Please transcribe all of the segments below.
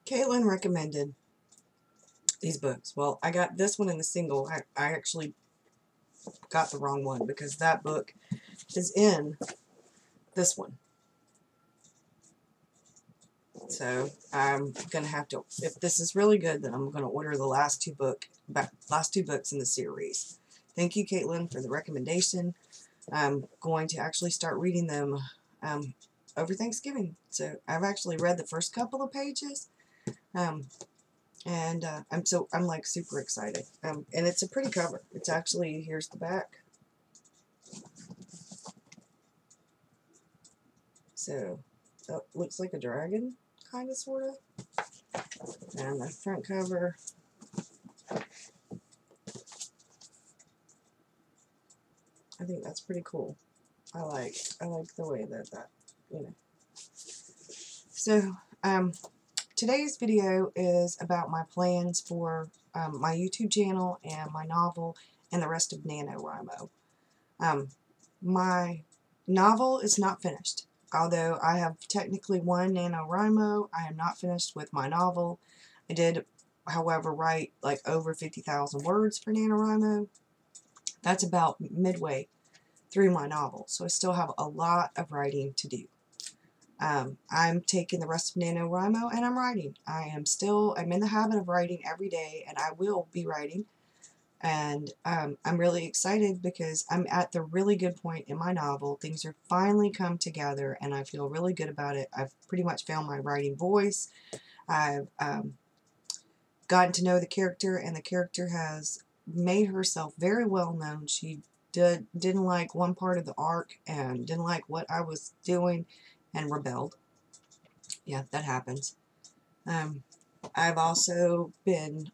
Caitlin recommended these books. Well, I got this one in the single. I actually got the wrong one because that book is in this one. So I'm gonna have to, if this is really good, then I'm gonna order the last two books in the series. Thank you, Caitlin, for the recommendation. I'm going to actually start reading them over Thanksgiving. So I've actually read the first couple of pages, and I'm like super excited. And it's a pretty cover. It's actually, here's the back. So it looks like a dragon, kind of, sort of. And the front cover. I think that's pretty cool. I like the way that you know. So today's video is about my plans for my YouTube channel and my novel and the rest of NaNoWriMo. My novel is not finished. Although I have technically won NaNoWriMo, I am not finished with my novel. I did, however, write like over 50,000 words for NaNoWriMo. That's about midway through my novel, so I still have a lot of writing to do. I'm taking the rest of NaNoWriMo and I'm writing. I'm in the habit of writing every day, and I will be writing. And I'm really excited because I'm at the really good point in my novel. Things are finally come together and I feel really good about it. I've pretty much found my writing voice. I've gotten to know the character, and the character has made herself very well known. She didn't like one part of the arc and didn't like what I was doing and rebelled. Yeah, that happens. I've also been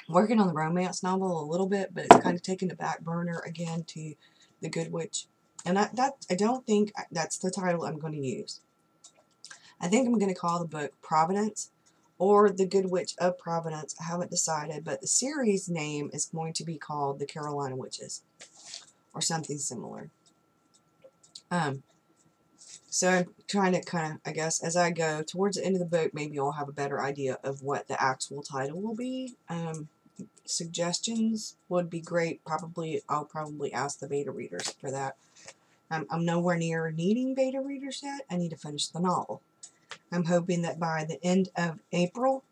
working on the romance novel a little bit, but it's kind of taken the back burner again to The Good Witch. And I don't think that's the title I'm going to use. I think I'm going to call the book Providence or The Good Witch of Providence. I haven't decided, but the series name is going to be called The Carolina Witches or something similar. So I'm trying to kind of, I guess, as I go towards the end of the book, maybe I'll have a better idea of what the actual title will be. Suggestions would be great. I'll probably ask the beta readers for that. I'm nowhere near needing beta readers yet. I need to finish the novel. I'm hoping that by the end of April,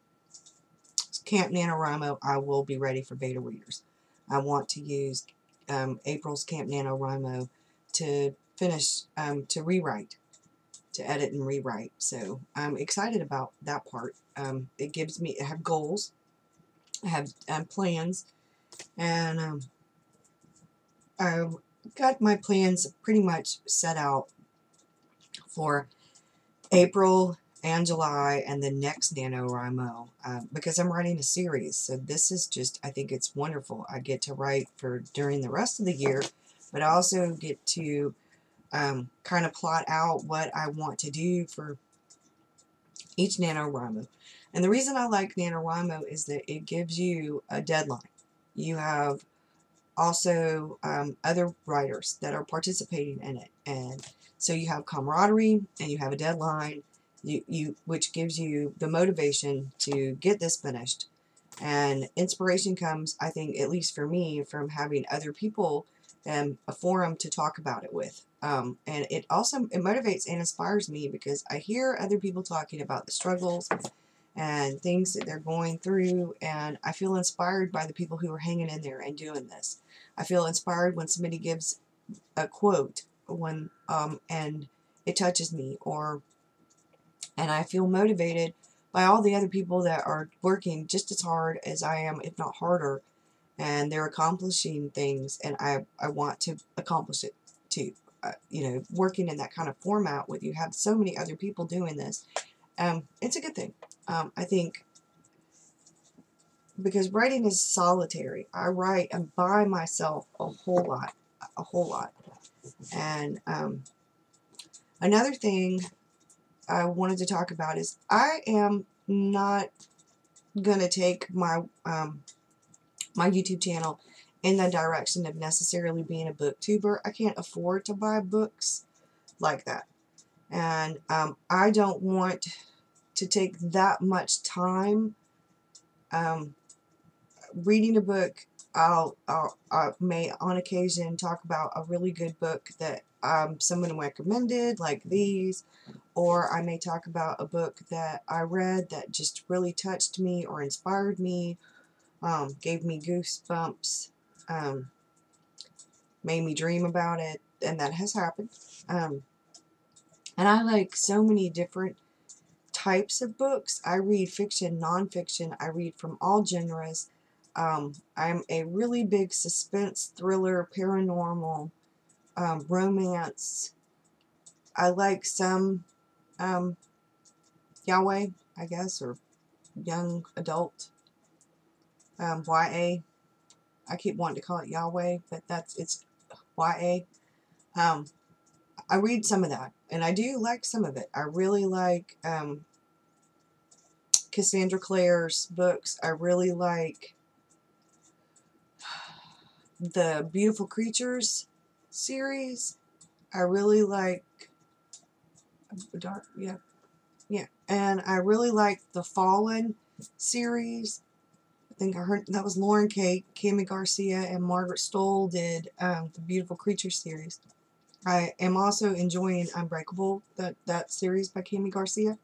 Camp NaNoWriMo, I will be ready for beta readers. I want to use April's Camp NaNoWriMo to finish, to rewrite, to edit and rewrite. So I'm excited about that part. It gives me, I have goals, I have plans, and I've got my plans pretty much set out for April and July and the next NaNoWriMo, because I'm writing a series. So this is just, I think it's wonderful. I get to write for during the rest of the year, but I also get to kind of plot out what I want to do for each NaNoWriMo. And the reason I like NaNoWriMo is that it gives you a deadline. You have also other writers that are participating in it, and so you have camaraderie and you have a deadline, which gives you the motivation to get this finished. And inspiration comes, I think, at least for me, from having other people and a forum to talk about it with. And it motivates and inspires me because I hear other people talking about the struggles and things that they're going through, and I feel inspired by the people who are hanging in there and doing this. I feel inspired when somebody gives a quote and it touches me, and I feel motivated by all the other people that are working just as hard as I am, if not harder, and they're accomplishing things, and I want to accomplish it too. Working in that kind of format with you have so many other people doing this, it's a good thing. I think because writing is solitary. I write and by myself a whole lot. And another thing I wanted to talk about is I am not going to take my my YouTube channel in the direction of necessarily being a booktuber. I can't afford to buy books like that. And I don't want to take that much time reading a book. I may on occasion talk about a really good book that someone recommended, like these, or I may talk about a book that I read that just really touched me or inspired me, gave me goosebumps, made me dream about it, and that has happened. And I like so many different types of books. I read fiction, nonfiction. I read from all genres. I'm a really big suspense, thriller, paranormal, romance. I like some Yahweh, I guess, or young adult, YA. I keep wanting to call it Yahweh, but it's YA. I read some of that, and I do like some of it. I really like Cassandra Clare's books. I really like the Beautiful Creatures series. I really like and I really like the Fallen series. I think I heard that was Lauren Kate, Cami Garcia, and Margaret Stoll did the Beautiful Creatures series. I am also enjoying Unbreakable, that series by Cami Garcia.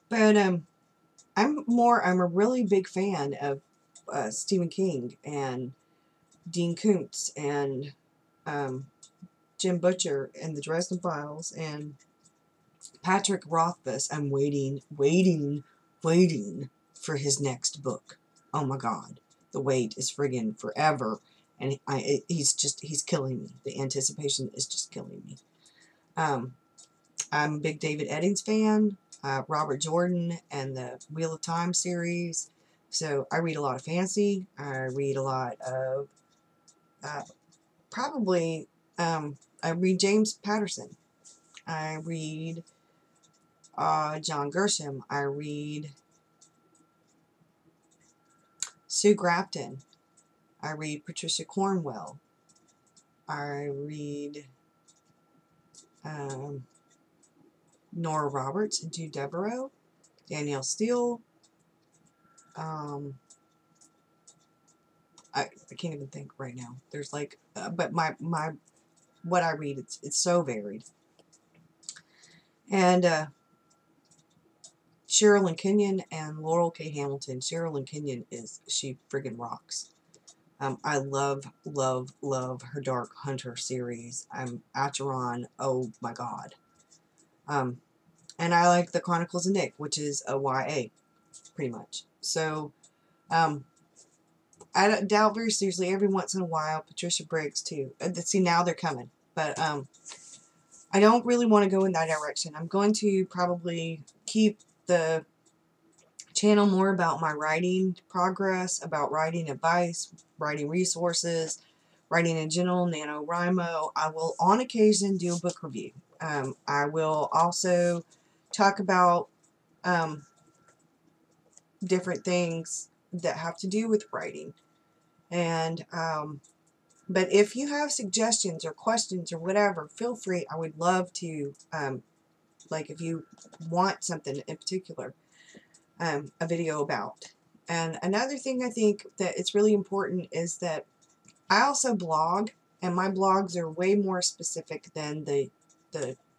But I'm a really big fan of Stephen King and Dean Koontz and Jim Butcher and the Dresden Files and Patrick Rothfuss. I'm waiting for his next book. Oh my God, the wait is friggin' forever, and he's killing me. The anticipation is just killing me. I'm a big David Eddings fan. Robert Jordan and the Wheel of Time series. So I read a lot of fantasy. I read a lot of I read James Patterson. I read John Grisham. I read Sue Grafton. I read Patricia Cornwell. I read Nora Roberts and Jude Devereaux, Danielle Steele. I can't even think right now. There's like, but what I read, it's so varied. And Sherilyn Kenyon and Laurel K. Hamilton. Sherilyn Kenyon she friggin' rocks. I love her Dark Hunter series. Acheron, oh my God. And I like the Chronicles of Nick, which is a YA, pretty much. So, I doubt very seriously every once in a while, Patricia Briggs too. See, now they're coming. But, I don't really want to go in that direction. I'm going to probably keep the channel more about my writing progress, about writing advice, writing resources, writing in general, NaNoWriMo. I will on occasion do a book review. I will also talk about different things that have to do with writing. And but if you have suggestions or questions or whatever, feel free. I would love to, like if you want something in particular, a video about. And another thing I think that it's really important is that I also blog, and my blogs are way more specific than the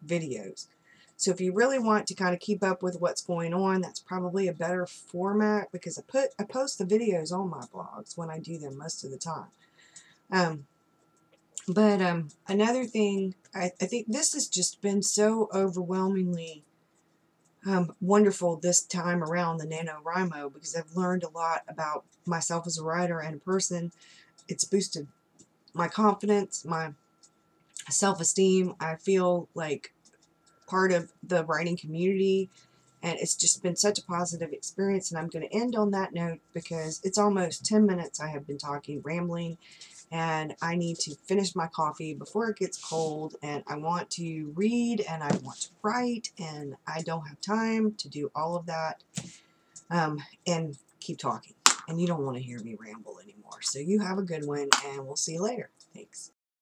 videos. So if you really want to kind of keep up with what's going on, that's probably a better format, because I post the videos on my blogs when I do them most of the time. But another thing, I think this has just been so overwhelmingly wonderful this time around the NaNoWriMo, because I've learned a lot about myself as a writer and a person. It's boosted my confidence, my self-esteem. I feel like part of the writing community, and it's just been such a positive experience. And I'm going to end on that note because it's almost 10 minutes I have been talking, rambling, and I need to finish my coffee before it gets cold, and I want to read and I want to write, and I don't have time to do all of that and keep talking, and you don't want to hear me ramble anymore. So you have a good one, and we'll see you later. Thanks.